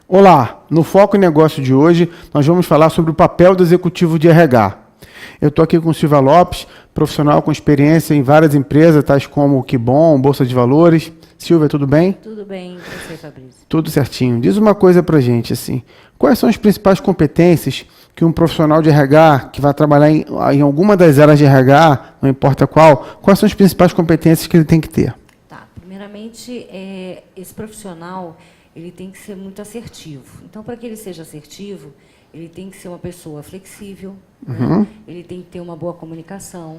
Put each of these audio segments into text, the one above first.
Olá, no Foco em Negócio de hoje, nós vamos falar sobre o papel do executivo de RH. Eu estou aqui com Silvia Lopes, profissional com experiência em várias empresas, tais como o Kibon, Bolsa de Valores. Silvia, tudo bem? Tudo bem, e você, Fabrício? Tudo certinho. Diz uma coisa pra gente, assim, quais são as principais competências que um profissional de RH, que vai trabalhar em alguma das áreas de RH, não importa qual, quais são as principais competências que ele tem que ter? Tá, primeiramente, esse profissional, ele tem que ser muito assertivo. Então, para que ele seja assertivo, ele tem que ser uma pessoa flexível, né? Ele tem que ter uma boa comunicação,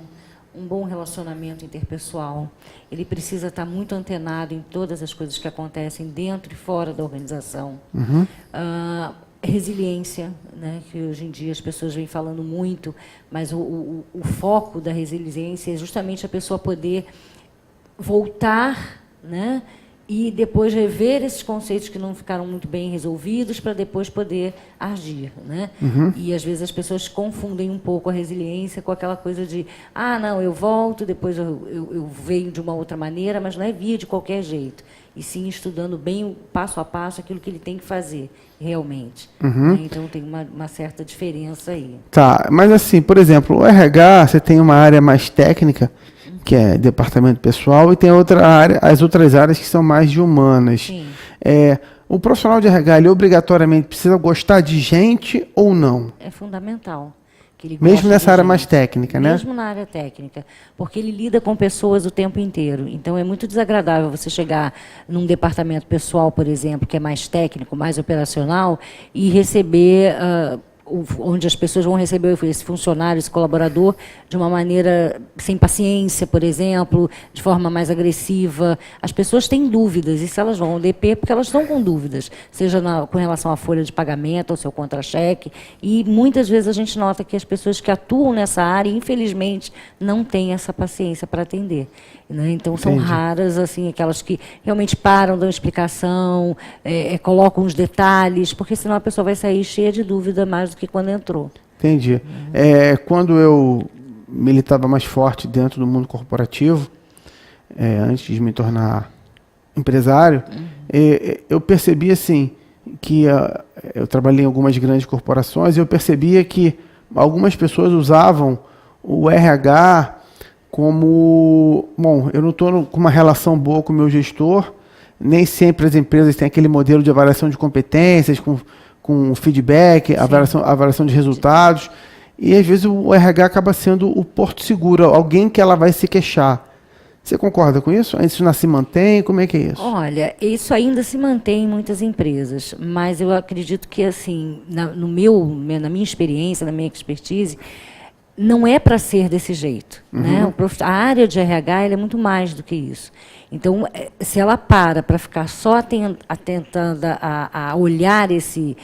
um bom relacionamento interpessoal. Ele precisa estar muito antenado em todas as coisas que acontecem dentro e fora da organização. Resiliência, né, que hoje em dia as pessoas vêm falando muito, mas o foco da resiliência é justamente a pessoa poder voltar, né, e depois rever esses conceitos que não ficaram muito bem resolvidos para depois poder agir, né? E às vezes as pessoas confundem um pouco a resiliência com aquela coisa de não, eu volto, depois eu venho de uma outra maneira, mas não é via de qualquer jeito, e sim estudando bem passo a passo aquilo que ele tem que fazer realmente. Né? Então tem uma certa diferença aí. Tá, mas assim, por exemplo, o RH, você tem uma área mais técnica, que é departamento pessoal, e tem outra área, as outras áreas que são mais de humanas. Sim. O profissional de RH, ele obrigatoriamente precisa gostar de gente ou não? É fundamental. Que ele Mesmo goste nessa de área gente. mais técnica, né? Mesmo na área técnica, porque ele lida com pessoas o tempo inteiro. Então, é muito desagradável você chegar num departamento pessoal, por exemplo, que é mais técnico, mais operacional, e receber... onde as pessoas vão receber esse funcionário, esse colaborador, de uma maneira sem paciência, por exemplo, de forma mais agressiva. As pessoas têm dúvidas, e se elas vão ao DP, porque elas estão com dúvidas, seja com relação à folha de pagamento, ao seu contra-cheque, e muitas vezes a gente nota que as pessoas que atuam nessa área, infelizmente, não têm essa paciência para atender. Né? Então, são raras assim, aquelas que realmente param, dão explicação, colocam os detalhes, porque senão a pessoa vai sair cheia de dúvida mais do que quando entrou. Entendi. Quando eu militava mais forte dentro do mundo corporativo, antes de me tornar empresário, eu percebi assim, que eu trabalhei em algumas grandes corporações e eu percebia que algumas pessoas usavam o RH como... Bom, eu não estou com uma relação boa com o meu gestor, nem sempre as empresas têm aquele modelo de avaliação de competências, com feedback, avaliação de resultados, e às vezes o RH acaba sendo o porto seguro, alguém que ela vai se queixar. Você concorda com isso? Isso ainda se mantém? Como é que é isso? Olha, isso ainda se mantém em muitas empresas, mas eu acredito que, assim, na minha experiência, na minha expertise, não é para ser desse jeito. Né? A área de RH ela é muito mais do que isso. Então, se ela para ficar só atentando a olhar esse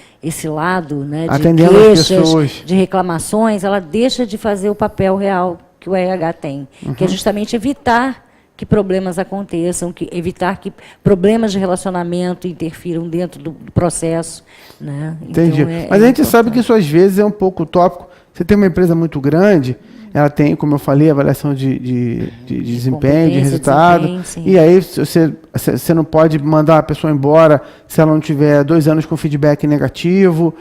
lado, né, de atendendo queixas, as pessoas, de reclamações, ela deixa de fazer o papel real que o RH tem, que é justamente evitar que problemas aconteçam, evitar que problemas de relacionamento interfiram dentro do processo. Né? Entendi. Então, mas a gente sabe que isso às vezes é um pouco utópico. Você tem uma empresa muito grande, ela tem, como eu falei, avaliação de desempenho, de resultado, e aí você não pode mandar a pessoa embora se ela não tiver 2 anos com feedback negativo.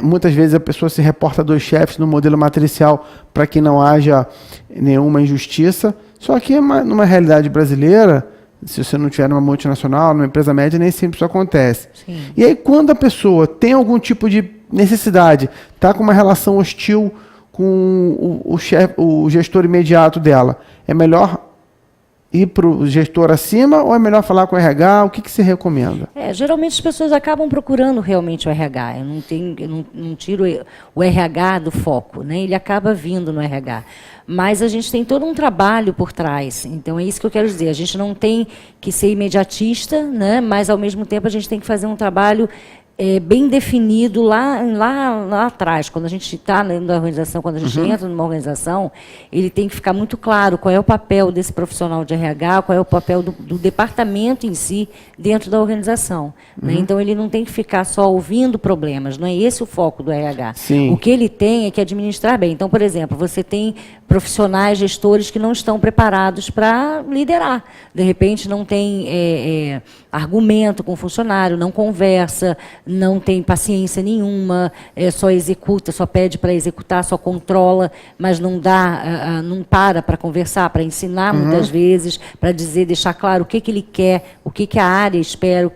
Muitas vezes a pessoa se reporta a 2 chefes no modelo matricial para que não haja nenhuma injustiça. Só que numa realidade brasileira, se você não tiver numa multinacional, numa empresa média, nem sempre isso acontece. Sim. E aí, quando a pessoa tem algum tipo de necessidade, está com uma relação hostil com o gestor imediato dela, é melhor ir para o gestor acima ou é melhor falar com o RH? O que você recomenda? Geralmente as pessoas acabam procurando realmente o RH. Eu não tiro o RH do foco, né? Ele acaba vindo no RH. Mas a gente tem todo um trabalho por trás. Então, é isso que eu quero dizer. A gente não tem que ser imediatista, né? Mas, ao mesmo tempo, a gente tem que fazer um trabalho bem definido lá atrás. Quando a gente está na organização, quando a gente entra numa organização, ele tem que ficar muito claro qual é o papel desse profissional de RH, qual é o papel do departamento em si dentro da organização. Né? Então, ele não tem que ficar só ouvindo problemas, não é esse o foco do RH. Sim. O que ele tem é que administrar bem. Então, por exemplo, você tem profissionais, gestores que não estão preparados para liderar. De repente, não tem argumento com o funcionário, não conversa, não tem paciência nenhuma, só executa, só pede para executar, só controla, mas não dá, não para conversar, para ensinar muitas vezes, para deixar claro o que ele quer, o que a área espera,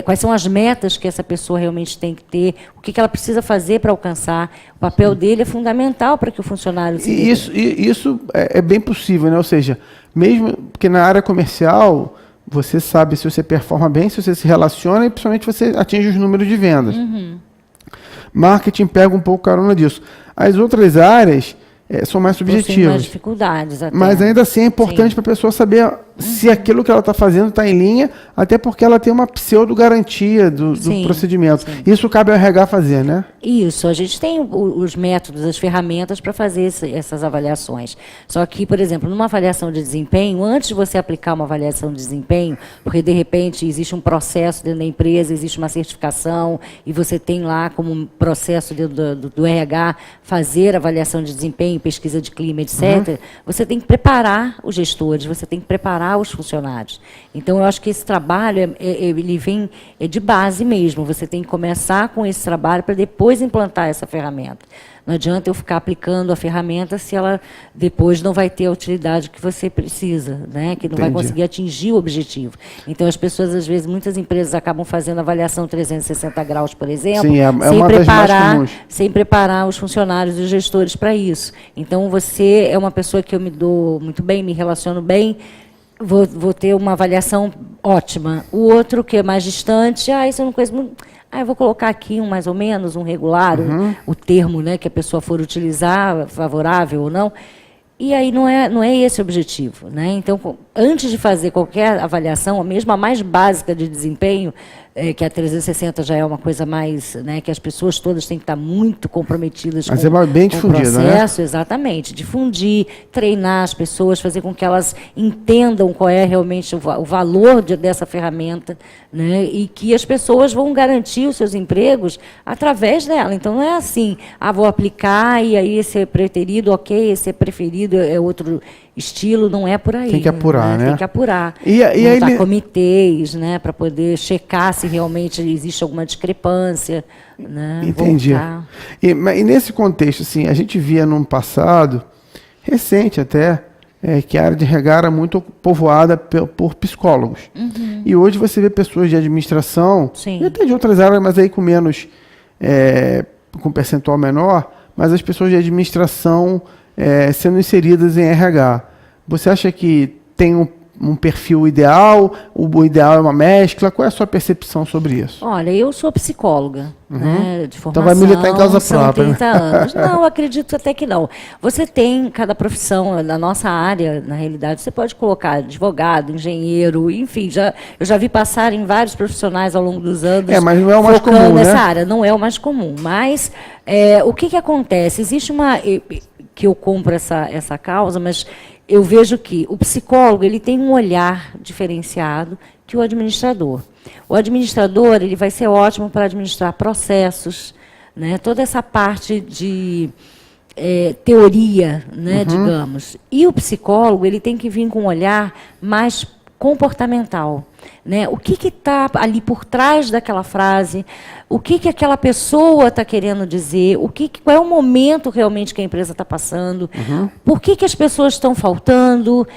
quais são as metas que essa pessoa realmente tem que ter, o que ela precisa fazer para alcançar. O papel dele é fundamental para que o funcionário se Isso é bem possível, né? Ou seja, mesmo porque na área comercial, você sabe se você performa bem, se você se relaciona e principalmente você atinge os números de vendas. Marketing pega um pouco carona disso. As outras áreas são mais subjetivas. Mais dificuldades até. Mas ainda assim é importante para a pessoa saber se aquilo que ela está fazendo está em linha, até porque ela tem uma pseudo-garantia do procedimento. Sim. Isso cabe ao RH fazer, né? Isso, a gente tem os métodos, as ferramentas para fazer essas avaliações. Só que, por exemplo, numa avaliação de desempenho, antes de você aplicar uma avaliação de desempenho, porque de repente existe um processo dentro da empresa, existe uma certificação, e você tem lá como um processo do RH fazer avaliação de desempenho, pesquisa de clima, etc., você tem que preparar os gestores, você tem que preparar os funcionários. Então, eu acho que esse trabalho, ele vem de base mesmo. Você tem que começar com esse trabalho para depois implantar essa ferramenta. Não adianta eu ficar aplicando a ferramenta se ela depois não vai ter a utilidade que você precisa, né? Que não vai conseguir atingir o objetivo. Então, as pessoas, às vezes, muitas empresas acabam fazendo avaliação 360 graus, por exemplo, Sim, uma das mais comuns. Sem preparar os funcionários e os gestores para isso. Então, você é uma pessoa que eu me dou muito bem, me relaciono bem, vou ter uma avaliação ótima. O outro, que é mais distante, isso eu não conheço muito. Eu vou colocar aqui mais ou menos, um regular, o termo, né, que a pessoa for utilizar, favorável ou não. E aí não é esse o objetivo, né? Então, antes de fazer qualquer avaliação, mesmo a mais básica de desempenho, que a 360 já é uma coisa mais, né, que as pessoas todas têm que estar muito comprometidas com o processo, né? Exatamente, difundir, treinar as pessoas, fazer com que elas entendam qual é realmente o valor dessa ferramenta, né, e que as pessoas vão garantir os seus empregos através dela. Então, não é assim, vou aplicar e aí esse é preterido, ok, esse é preferido, é outro estilo, não é por aí. Tem que apurar, né? Tem que apurar. Montar comitês, né, para poder checar se realmente existe alguma discrepância. Né, entendi. E nesse contexto, assim, a gente via no passado, recente até, que a área de RH era muito povoada por psicólogos. E hoje você vê pessoas de administração, e até de outras áreas, mas aí com menos, com percentual menor, mas as pessoas de administração sendo inseridas em RH. Você acha que tem um perfil ideal? O ideal é uma mescla? Qual é a sua percepção sobre isso? Olha, eu sou psicóloga, né, de formação. Então vai militar em causa própria. 30 anos. Não, acredito até que não. Você tem cada profissão, na nossa área, na realidade, você pode colocar advogado, engenheiro, enfim, eu já vi passar em vários profissionais ao longo dos anos. Mas não é o mais comum, nessa né? área, não é o mais comum. Mas o que acontece? Existe que eu compro essa causa, mas eu vejo que o psicólogo ele tem um olhar diferenciado que o administrador. O administrador ele vai ser ótimo para administrar processos, né, toda essa parte de teoria, né, digamos. E o psicólogo ele tem que vir com um olhar mais comportamental, né? O que está ali por trás daquela frase, o que aquela pessoa está querendo dizer, qual é o momento realmente que a empresa está passando, por que as pessoas estão faltando.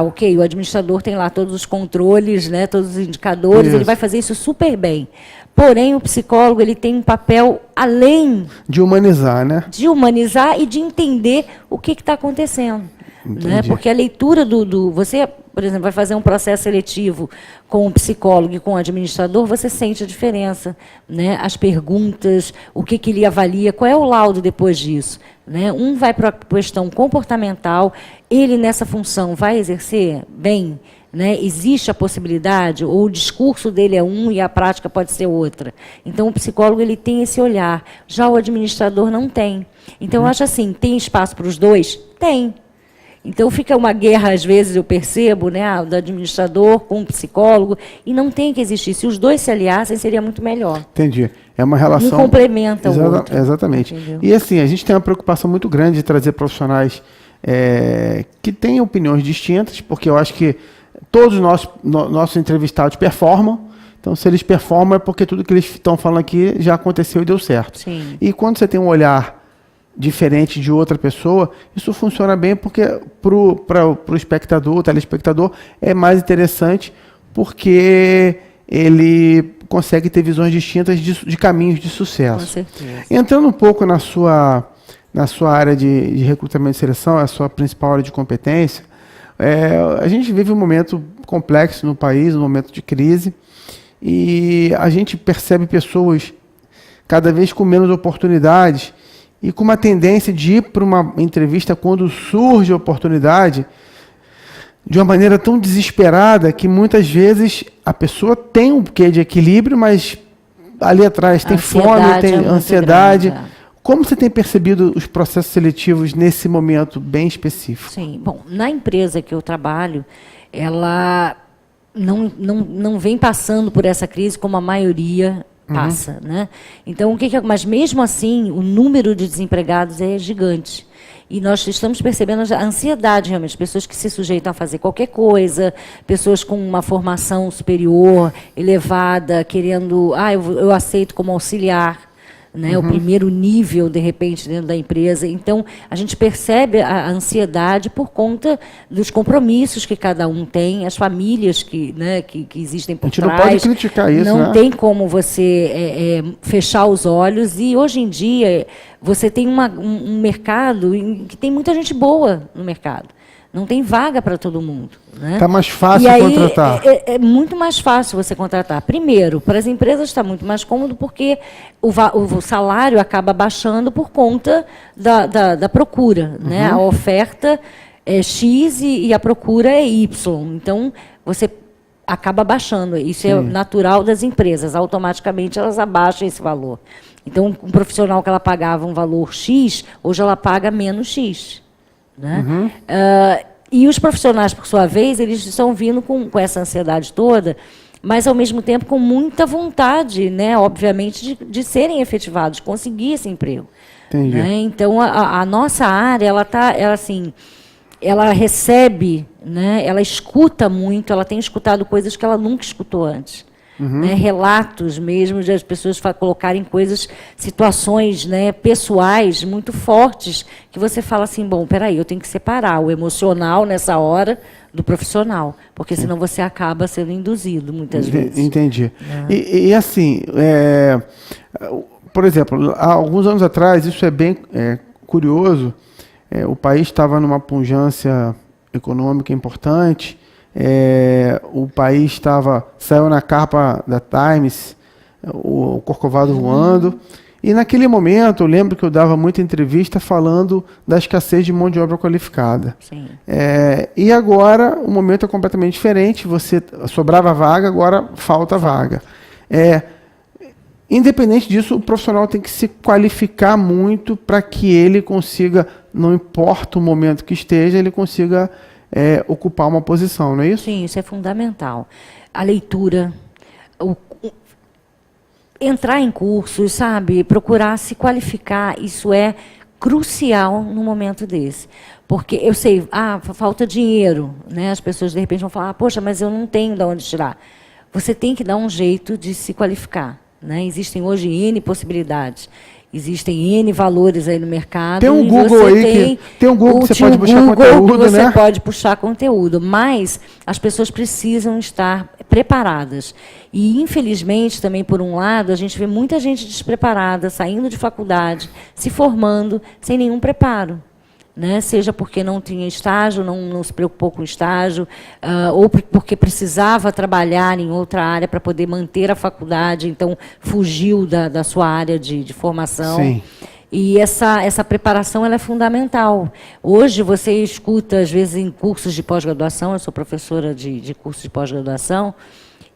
Ok, o administrador tem lá todos os controles, né, todos os indicadores, ele vai fazer isso super bem. Porém, o psicólogo ele tem um papel além de humanizar, né? De humanizar e de entender o que está acontecendo. Né? Porque a leitura você, por exemplo, vai fazer um processo seletivo com um psicólogo e com um administrador, você sente a diferença, né? As perguntas, o que ele avalia, qual é o laudo depois disso, né? Um vai para a questão comportamental, ele nessa função vai exercer bem, né? Existe a possibilidade, ou o discurso dele é um e a prática pode ser outra. Então, o psicólogo ele tem esse olhar, já o administrador não tem. Então, eu acho assim, tem espaço para os dois? Tem. Então, fica uma guerra, às vezes, eu percebo, né, do administrador com o psicólogo, e não tem que existir. Se os dois se aliassem, seria muito melhor. Entendi. É uma relação... Um complementa o outro. Exatamente. Entendeu? E, assim, a gente tem uma preocupação muito grande de trazer profissionais que têm opiniões distintas, porque eu acho que todos os nossos entrevistados performam. Então, se eles performam é porque tudo que eles estão falando aqui já aconteceu e deu certo. Sim. E quando você tem um olhar diferente de outra pessoa, isso funciona bem porque para o espectador, o telespectador, é mais interessante porque ele consegue ter visões distintas de caminhos de sucesso. Com certeza. Entrando um pouco na sua área de recrutamento e seleção, a sua principal área de competência, a gente vive um momento complexo no país, um momento de crise, e a gente percebe pessoas cada vez com menos oportunidades e com uma tendência de ir para uma entrevista quando surge a oportunidade de uma maneira tão desesperada que muitas vezes a pessoa tem um quê de equilíbrio, mas ali atrás tem fome, tem ansiedade. Grande, Como você tem percebido os processos seletivos nesse momento bem específico? Sim, bom, na empresa que eu trabalho, ela não vem passando por essa crise como a maioria passa, né? Então, mas mesmo assim, o número de desempregados é gigante. E nós estamos percebendo a ansiedade, realmente, pessoas que se sujeitam a fazer qualquer coisa, pessoas com uma formação superior, elevada, querendo, eu aceito como auxiliar, né, o primeiro nível, de repente, dentro da empresa. Então, a gente percebe a ansiedade por conta dos compromissos que cada um tem, as famílias que existem por trás. A gente não pode criticar isso, Não tem como você fechar os olhos. E, hoje em dia, você tem um mercado em que tem muita gente boa no mercado. Não tem vaga para todo mundo. Está mais fácil contratar. É muito mais fácil você contratar. Primeiro, para as empresas está muito mais cômodo porque o salário acaba baixando por conta da procura. Né? A oferta é X e a procura é Y. Então, você acaba baixando. Isso é natural das empresas. Automaticamente, elas abaixam esse valor. Então, um profissional que ela pagava um valor X, hoje ela paga menos X. Né? E os profissionais, por sua vez, eles estão vindo com essa ansiedade toda, mas, ao mesmo tempo, com muita vontade, né, obviamente, de serem efetivados, conseguir esse emprego. Entendi. Né? Então, a nossa área, ela recebe, né, ela escuta muito, ela tem escutado coisas que ela nunca escutou antes. Né, relatos mesmo de as pessoas colocarem situações, né, pessoais muito fortes, que você fala assim, bom, peraí, eu tenho que separar o emocional nessa hora do profissional, porque senão você acaba sendo induzido muitas vezes. Entendi. E assim, por exemplo, há alguns anos atrás, isso é bem curioso, o país estava numa pujança econômica importante. O país saiu na capa da Times, o Corcovado voando, e naquele momento eu lembro que eu dava muita entrevista falando da escassez de mão de obra qualificada. Sim. E agora o momento é completamente diferente, sobrava vaga, agora falta vaga. Independente disso, o profissional tem que se qualificar muito para que ele consiga, não importa o momento que esteja, ele consiga ocupar uma posição, não é isso? Sim, isso é fundamental. A leitura, entrar em cursos, sabe, procurar se qualificar, isso é crucial num momento desse. Porque eu sei, falta dinheiro, né? As pessoas de repente vão falar, poxa, mas eu não tenho de onde tirar. Você tem que dar um jeito de se qualificar, né? Existem hoje N possibilidades. Existem N valores aí no mercado. Tem um Google aí tem um Google que você pode puxar conteúdo, né? Você pode puxar conteúdo, mas as pessoas precisam estar preparadas. E, infelizmente, também, por um lado, a gente vê muita gente despreparada, saindo de faculdade, se formando, sem nenhum preparo. Né? Seja porque não tinha estágio, não se preocupou com estágio, ou porque precisava trabalhar em outra área para poder manter a faculdade, então fugiu da sua área de formação. Sim. E essa preparação ela é fundamental. Hoje você escuta, às vezes, em cursos de pós-graduação, eu sou professora de cursos de pós-graduação,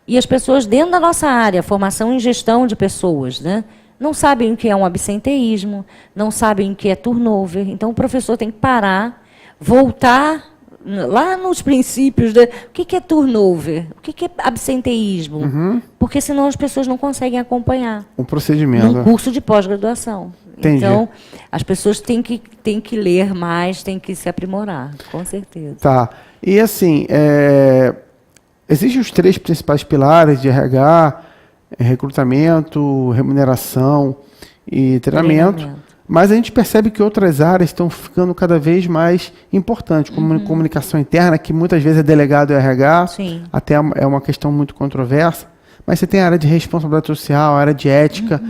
e as pessoas dentro da nossa área, formação em gestão de pessoas, né? Não sabem o que é um absenteísmo, não sabem o que é turnover. Então, o professor tem que parar, voltar lá nos princípios. O que é turnover? O que é absenteísmo? Porque, senão, as pessoas não conseguem acompanhar. O procedimento. Num curso de pós-graduação. Entendi. Então, as pessoas têm que ler mais, têm que se aprimorar, com certeza. Tá. E, assim, existem os 3 principais pilares de RH, recrutamento, remuneração e treinamento, mas a gente percebe que outras áreas estão ficando cada vez mais importantes, como comunicação interna, que muitas vezes é delegado ao RH, Sim. até é uma questão muito controversa, mas você tem a área de responsabilidade social, a área de ética,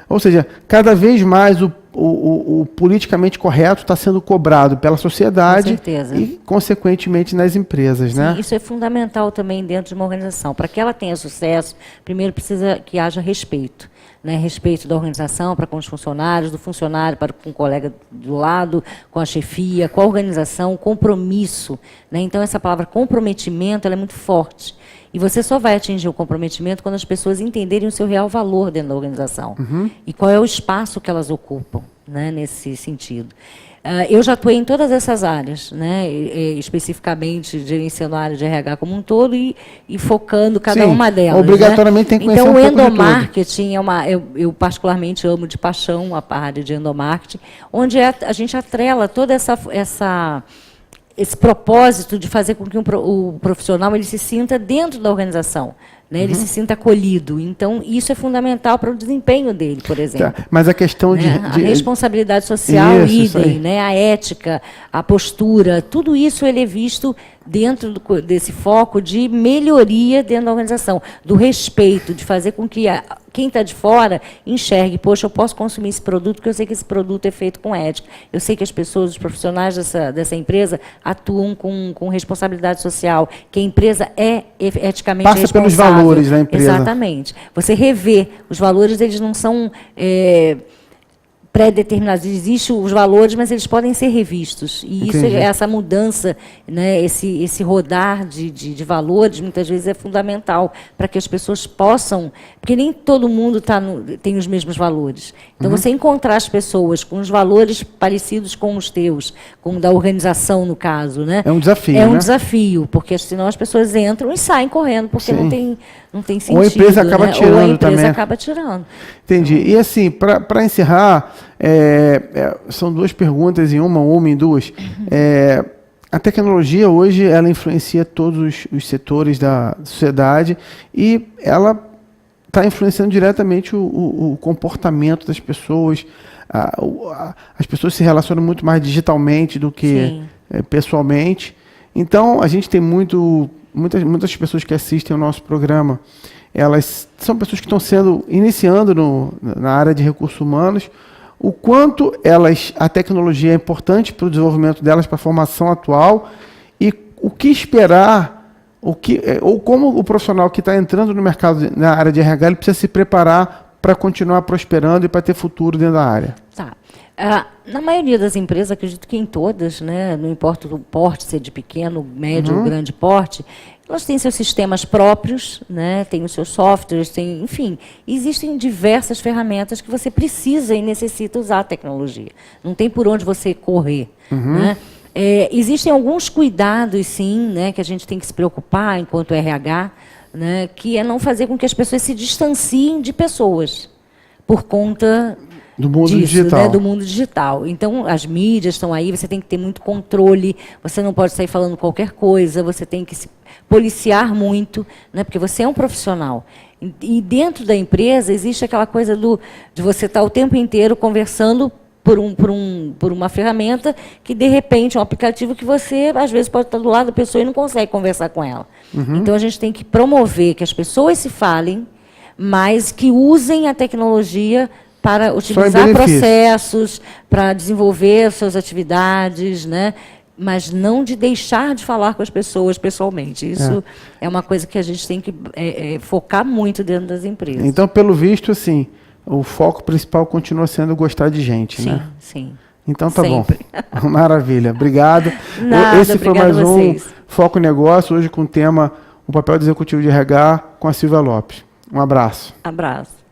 ou seja, cada vez mais o politicamente correto está sendo cobrado pela sociedade e, consequentemente, nas empresas. Sim, né? Isso é fundamental também dentro de uma organização. Para que ela tenha sucesso, primeiro precisa que haja respeito. Né? Respeito da organização para com os funcionários, do funcionário para com o colega do lado, com a chefia, com a organização, compromisso. Né? Então, essa palavra comprometimento ela é muito forte. E você só vai atingir o comprometimento quando as pessoas entenderem o seu real valor dentro da organização. E qual é o espaço que elas ocupam, né, nesse sentido. Eu já atuei em todas essas áreas, né, especificamente gerenciando a área de RH como um todo e focando cada uma delas. Obrigatoriamente, né? Tem que conhecer então, um o pouco endomarketing é uma... Eu particularmente amo de paixão a área de endomarketing, onde a gente atrela toda esse propósito de fazer com que o profissional ele se sinta dentro da organização, né? Ele se sinta acolhido. Então, isso é fundamental para o desempenho dele, por exemplo. Tá. Mas a questão né? A responsabilidade social, idem, né? A ética, a postura, tudo isso ele é visto dentro desse foco de melhoria dentro da organização, do respeito, de fazer com que quem está de fora enxergue, poxa, eu posso consumir esse produto porque eu sei que esse produto é feito com ética. Eu sei que as pessoas, os profissionais dessa empresa atuam com responsabilidade social, que a empresa é eticamente responsável. Passa pelos valores da empresa. Exatamente. Você revê, os valores eles não são pré-determinados, existem os valores, mas eles podem ser revistos. E isso, essa mudança, né, esse rodar de valores, muitas vezes é fundamental para que as pessoas possam... Porque nem todo mundo tem os mesmos valores. Então, você encontrar as pessoas com os valores parecidos com os teus, como da organização, no caso, né? É um desafio, É um desafio, porque senão as pessoas entram e saem correndo, porque não tem sentido. Ou a empresa acaba tirando Ou a empresa também. acaba tirando. Entendi. E assim, para encerrar, são 2 perguntas em uma em 2. A tecnologia hoje ela influencia todos os setores da sociedade e ela está influenciando diretamente o comportamento das pessoas. As pessoas se relacionam muito mais digitalmente do que pessoalmente. Então, a gente tem muitas pessoas que assistem ao nosso programa, elas são pessoas que estão iniciando na área de recursos humanos, o quanto a tecnologia é importante para o desenvolvimento delas, para a formação atual, e o que esperar, ou como o profissional que está entrando no mercado, na área de RH, ele precisa se preparar para continuar prosperando e para ter futuro dentro da área. Tá. Na maioria das empresas, acredito que em todas, né, não importa o porte, ser de pequeno, médio ou grande porte, elas têm seus sistemas próprios, né, têm os seus softwares, enfim, existem diversas ferramentas que você precisa e necessita usar a tecnologia. Não tem por onde você correr. Né? Existem alguns cuidados, sim, né, que a gente tem que se preocupar enquanto RH, né, que é não fazer com que as pessoas se distanciem de pessoas por conta do mundo digital. Né, do mundo digital. Então, as mídias estão aí, você tem que ter muito controle, você não pode sair falando qualquer coisa, você tem que se policiar muito, né, porque você é um profissional. E dentro da empresa existe aquela coisa de você estar o tempo inteiro conversando por uma ferramenta que, de repente, é um aplicativo que você, às vezes, pode estar do lado da pessoa e não consegue conversar com ela. Então, a gente tem que promover que as pessoas se falem, mas que usem a tecnologia para utilizar processos, para desenvolver suas atividades, né? Mas não de deixar de falar com as pessoas pessoalmente. Isso é uma coisa que a gente tem que focar muito dentro das empresas. Então, pelo visto, assim, o foco principal continua sendo gostar de gente, né? Sim. Então tá Sempre. Bom. Maravilha. Obrigado. Nada, Esse foi mais um Foco Negócio, hoje com o tema O Papel do Executivo de RH, com a Silvia Lopes. Um abraço. Abraço.